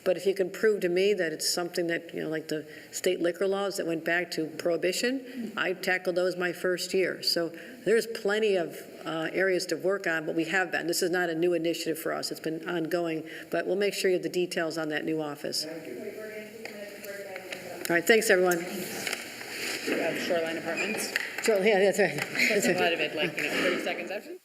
A: But if you can prove to me that it's something that, like the state liquor laws that went back to prohibition, I tackled those my first year. So there's plenty of areas to work on, but we have been. This is not a new initiative for us. It's been ongoing, but we'll make sure you have the details on that new office.
N: Thank you.
A: All right, thanks, everyone.
C: Shoreline Apartments.
A: Yeah, that's right.
C: That's a lot of it, 30 seconds after.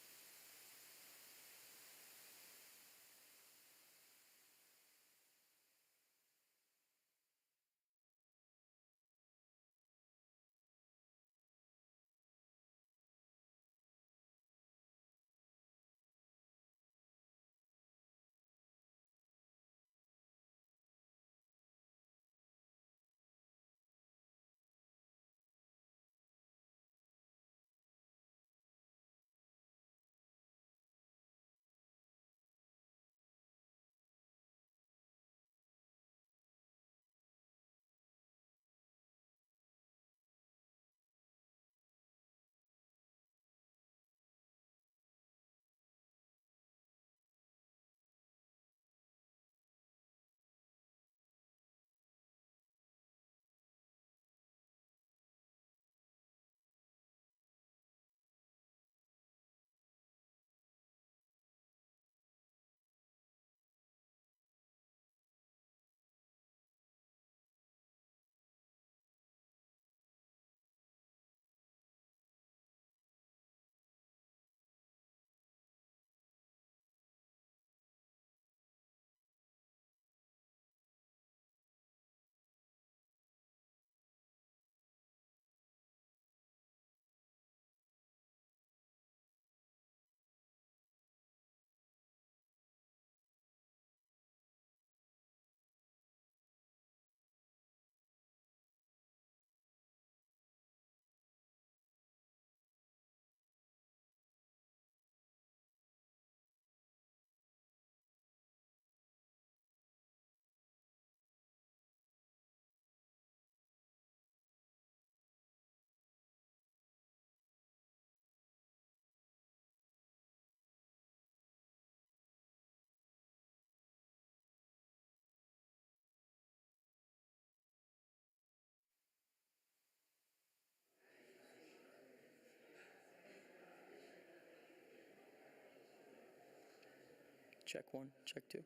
O: Check 1, check 2.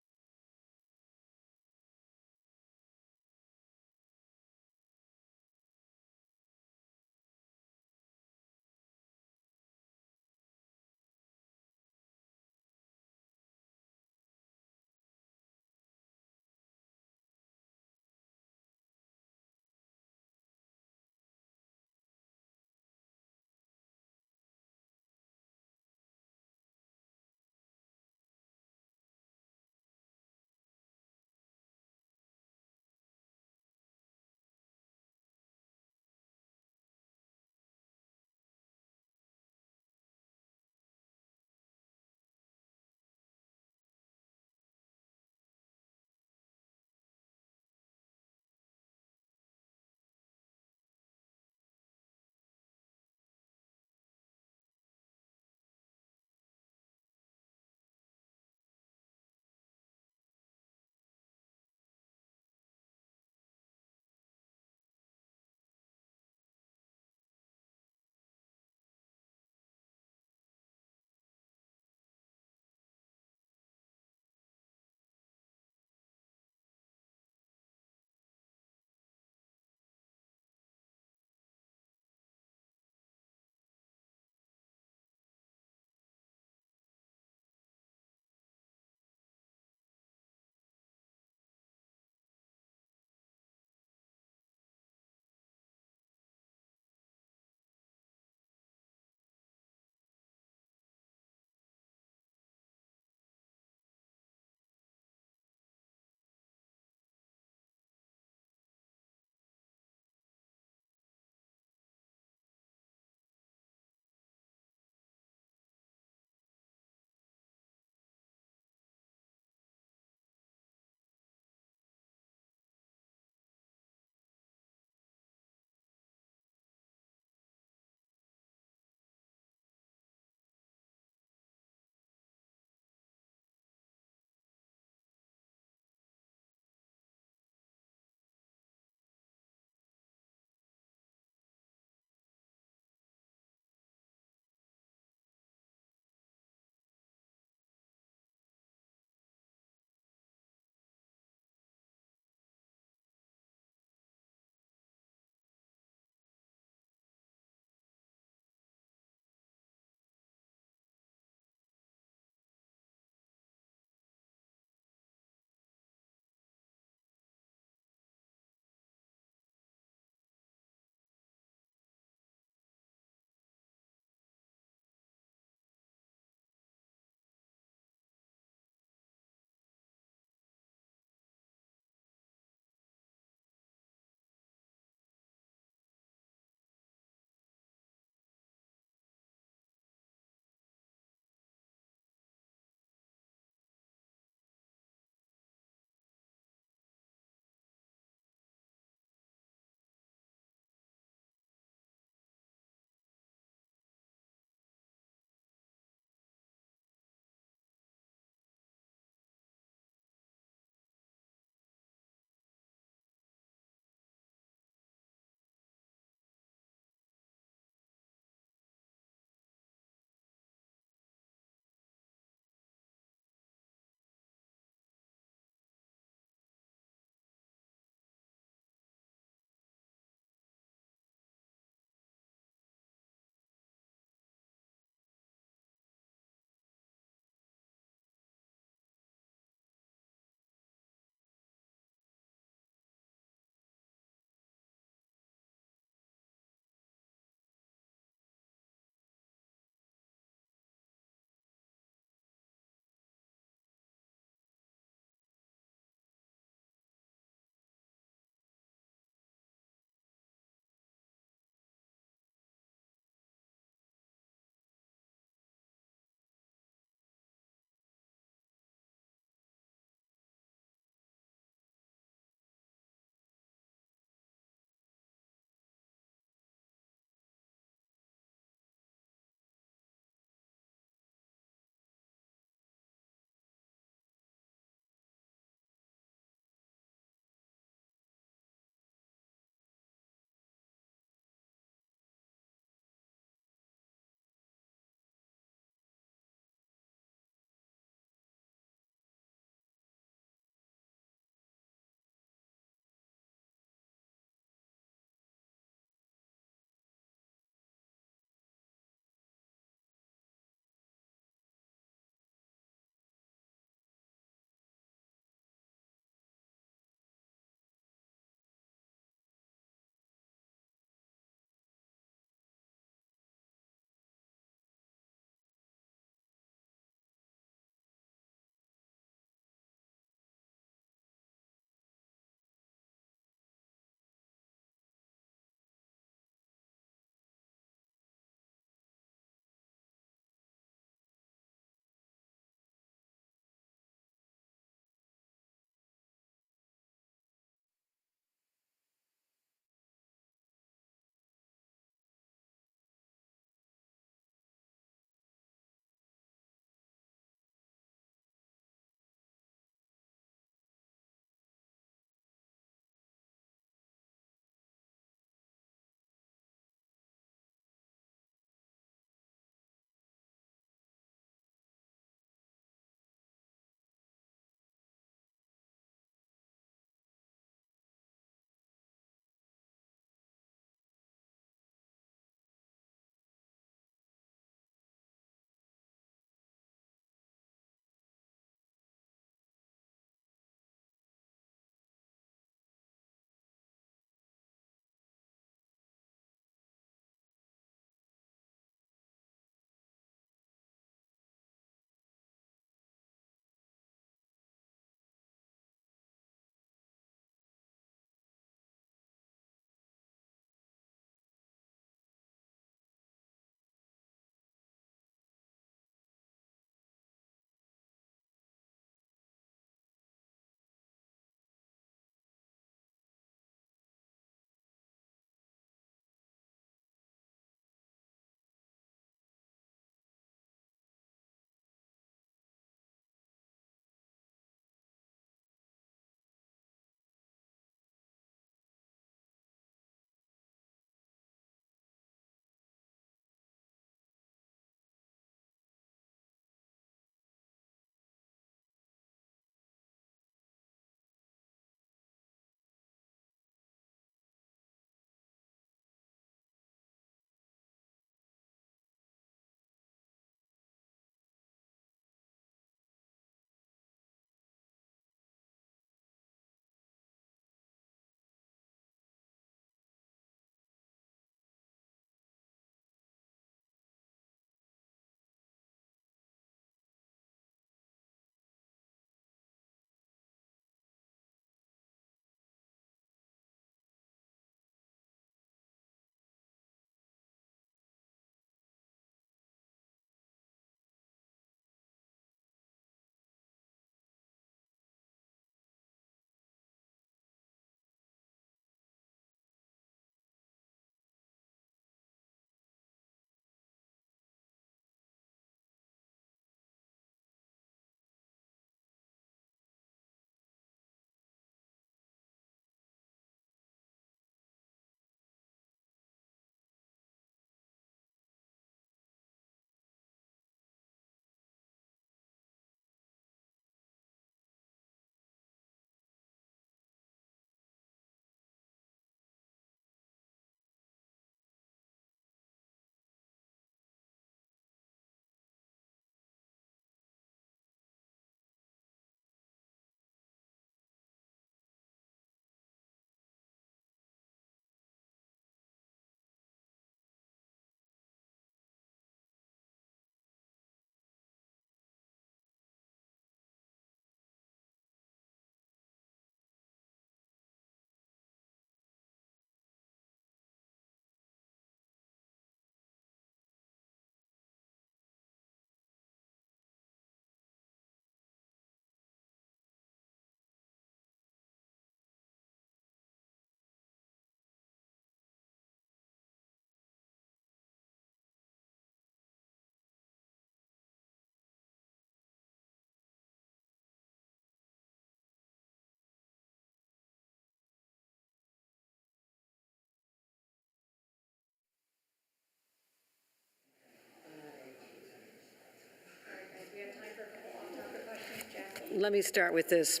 A: let me start with this.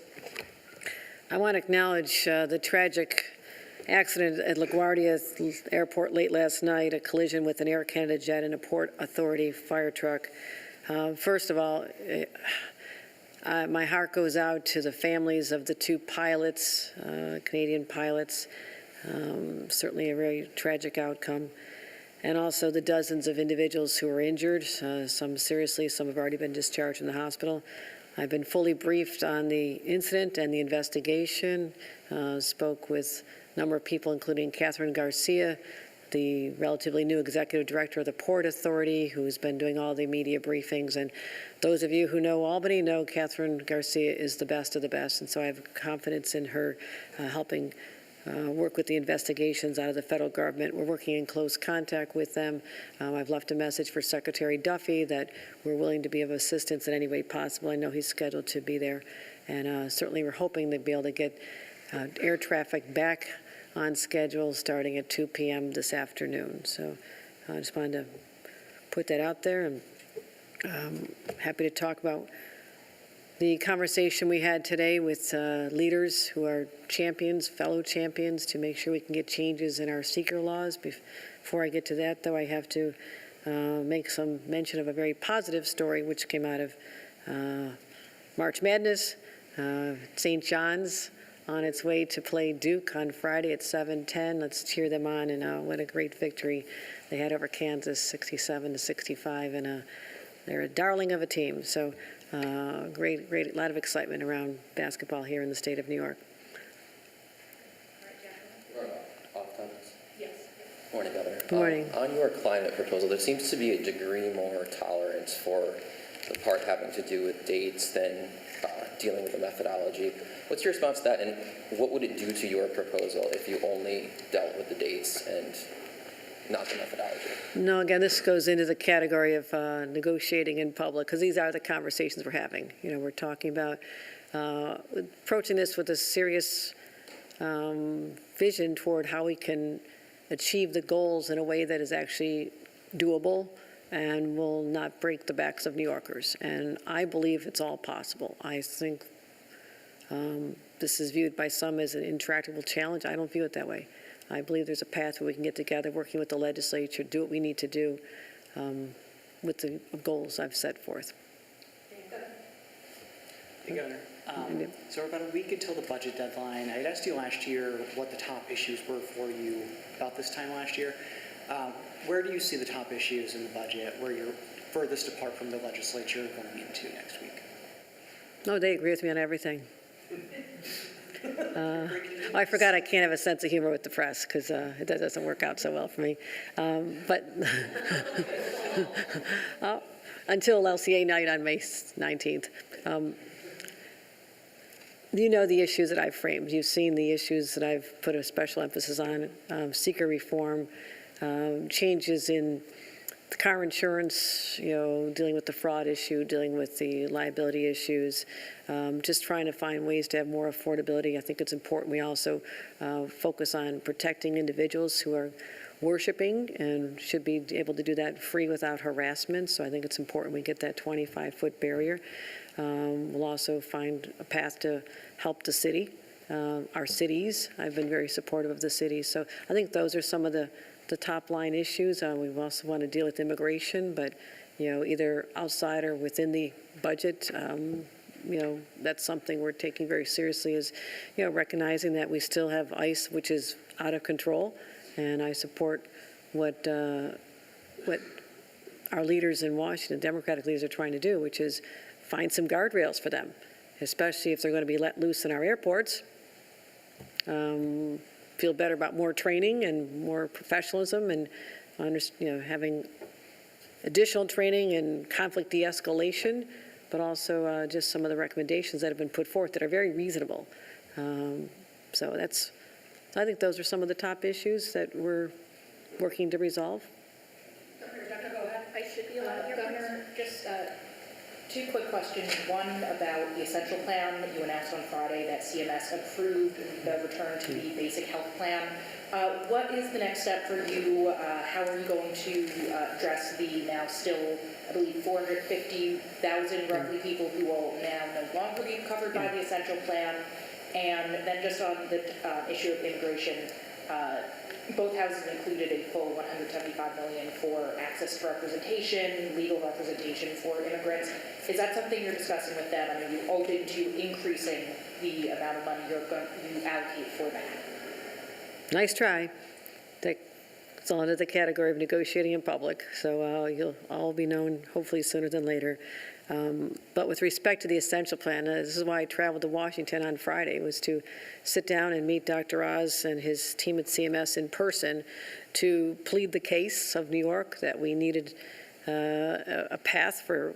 A: I want to acknowledge the tragic accident at LaGuardia Airport late last night, a collision with an Air Canada jet and a Port Authority fire truck. First of all, my heart goes out to the families of the two pilots, Canadian pilots. Certainly a very tragic outcome. And also the dozens of individuals who are injured, some seriously, some have already been discharged from the hospital. I've been fully briefed on the incident and the investigation, spoke with a number of people, including Catherine Garcia, the relatively new executive director of the Port Authority, who's been doing all the media briefings. And those of you who know Albany know Catherine Garcia is the best of the best, and so I have confidence in her helping work with the investigations out of the federal government. We're working in close contact with them. I've left a message for Secretary Duffy that we're willing to be of assistance in any way possible. I know he's scheduled to be there. And certainly we're hoping to be able to get air traffic back on schedule starting at 2 p.m. this afternoon. So I just wanted to put that out there, and happy to talk about the conversation we had today with leaders who are champions, fellow champions, to make sure we can get changes in our seeker laws. Before I get to that, though, I have to make some mention of a very positive story which came out of March Madness. St. John's on its way to play Duke on Friday at 7:10. Let's cheer them on, and what a great victory they had over Kansas, 67-65, and they're a darling of a team. So great, lot of excitement around basketball here in the state of New York.
O: Off topics.
K: Yes.
O: Morning, Governor.
A: Good morning.
O: On your climate proposal, there seems to be a degree more tolerance for the part having to do with dates than dealing with the methodology. What's your response to that, and what would it do to your proposal if you only dealt with the dates and not the methodology?
A: No, again, this goes into the category of negotiating in public, because these are the conversations we're having. You know, we're talking about approaching this with a serious vision toward how we can achieve the goals in a way that is actually doable and will not break the backs of New Yorkers. And I believe it's all possible. I think this is viewed by some as an intractable challenge. I don't view it that way. I believe there's a path where we can get together, working with the legislature, do what we need to do with the goals I've set forth.
P: Hey, Governor. So we're about a week until the budget deadline. I had asked you last year what the top issues were for you about this time last year. Where do you see the top issues in the budget where you're furthest apart from the legislature going into next week?
A: No, they agree with me on everything. I forgot I can't have a sense of humor with the press, because it doesn't work out so well for me. But until LCA night on May 19th. You know the issues that I've framed. You've seen the issues that I've put a special emphasis on, seeker reform, changes in the car insurance, you know, dealing with the fraud issue, dealing with the liability issues, just trying to find ways to have more affordability. I think it's important we also focus on protecting individuals who are worshiping and should be able to do that free without harassment. So I think it's important we get that 25-foot barrier. We'll also find a path to help the city, our cities. I've been very supportive of the cities. So I think those are some of the top line issues. We also want to deal with immigration, but you know, either outside or within the budget. You know, that's something we're taking very seriously, is, you know, recognizing that we still have ICE, which is out of control, and I support what our leaders in Washington, Democratic leaders, are trying to do, which is find some guardrails for them, especially if they're going to be let loose in our airports. Feel better about more training and more professionalism, and you know, having additional training and conflict de-escalation, but also just some of the recommendations that have been put forth that are very reasonable. So I think those are some of the top issues that we're working to resolve.
K: Governor, I should be allowed here. Governor, just Two quick questions. One about the essential plan that you announced on Friday that CMS approved the return to the basic health plan. What is the next step for you? How are you going to address the now still, I believe, 450,000 roughly people who will now no longer be covered by the essential plan? And then just on the issue of immigration, both houses included a full $175 million for access to representation, legal representation for immigrants. Is that something you're discussing with them? And are you open to increasing the amount of money you allocate for that?
A: Nice try. It's all under the category of negotiating in public, so you'll all be known hopefully sooner than later. But with respect to the essential plan, this is why I traveled to Washington on Friday, was to sit down and meet Dr. Oz and his team at CMS in person to plead the case of New York that we needed a path for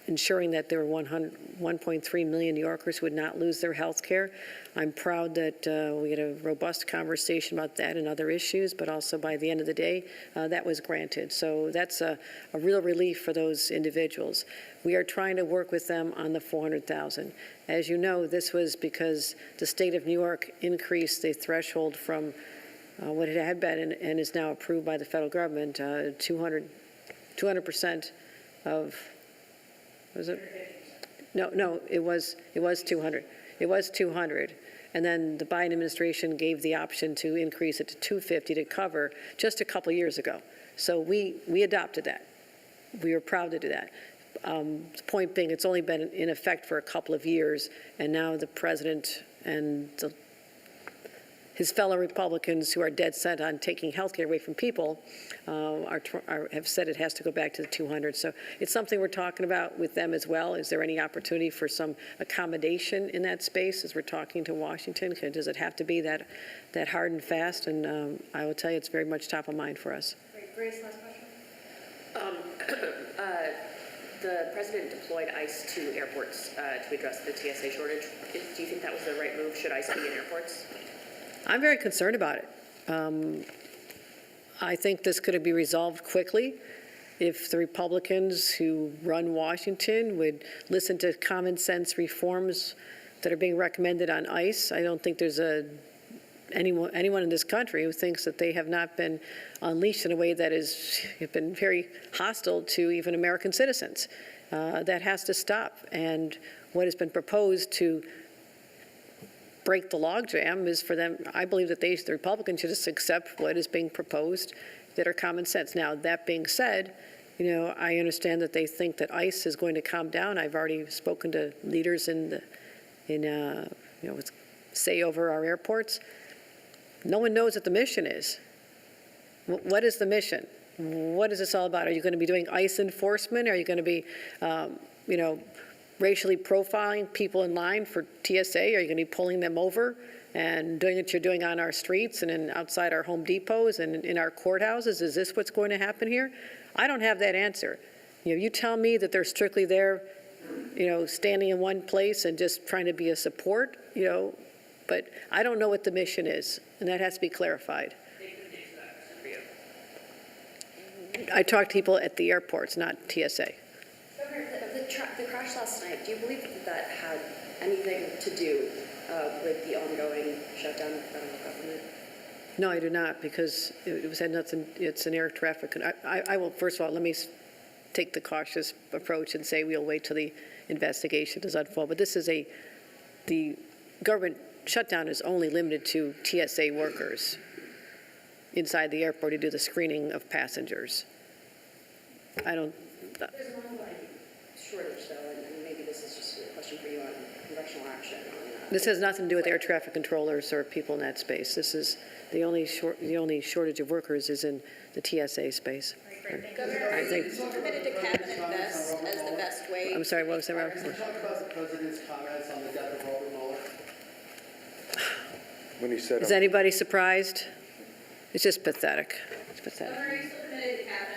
A: ensuring that there were 1.3 million New Yorkers who would not lose their health care. I'm proud that we had a robust conversation about that and other issues, but also by the end of the day, that was granted. So that's a real relief for those individuals. We are trying to work with them on the 400,000. As you know, this was because the state of New York increased the threshold from what it had been and is now approved by the federal government, 200% of, was it? No, it was 200. It was 200. And then the Biden administration gave the option to increase it to 250 to cover just a couple years ago. So we adopted that. We were proud to do that. The point being, it's only been in effect for a couple of years, and now the president and his fellow Republicans who are dead set on taking health care away from people have said it has to go back to the 200. So it's something we're talking about with them as well. Is there any opportunity for some accommodation in that space as we're talking to Washington? Does it have to be that hard and fast? And I will tell you, it's very much top of mind for us.
Q: Grace, last question. The president deployed ICE to airports to address the TSA shortage. Do you think that was the right move? Should ICE be in airports?
A: I'm very concerned about it. I think this could be resolved quickly if the Republicans who run Washington would listen to common sense reforms that are being recommended on ICE. I don't think there's anyone in this country who thinks that they have not been unleashed in a way that has been very hostile to even American citizens. That has to stop. And what has been proposed to break the logjam is for them. I believe that the Republicans should just accept what is being proposed that are common sense. Now, that being said, I understand that they think that ICE is going to calm down. I've already spoken to leaders say over our airports. No one knows what the mission is. What is the mission? What is this all about? Are you going to be doing ICE enforcement? Are you going to be, racially profiling people in line for TSA? Are you going to be pulling them over and doing what you're doing on our streets and outside our Home Depots and in our courthouses? Is this what's going to happen here? I don't have that answer. You tell me that they're strictly there, standing in one place and just trying to be a support, but I don't know what the mission is, and that has to be clarified. I talk to people at the airports, not TSA.
Q: The crash last night, do you believe that had anything to do with the ongoing shutdown of the federal government?
A: No, I do not, because it had nothing. It's an air traffic. I will, first of all, let me take the cautious approach and say we'll wait till the investigation does unfold. But this is the government shutdown is only limited to TSA workers inside the airport to do the screening of passengers. I don't.
Q: There's an ongoing shortage, though, and maybe this is just a question for you on congressional action.
A: This has nothing to do with air traffic controllers or people in that space. This is the only shortage of workers is in the TSA space.
Q: Governor, are you committed to cabinet best as the best way?
A: I'm sorry, what was that, Rob?
M: Can you talk about the president's comments on the death of Robert Mueller?
I: When he said,
A: Is anybody surprised? It's just pathetic. It's pathetic.
Q: Governor, are you still committed to cabinet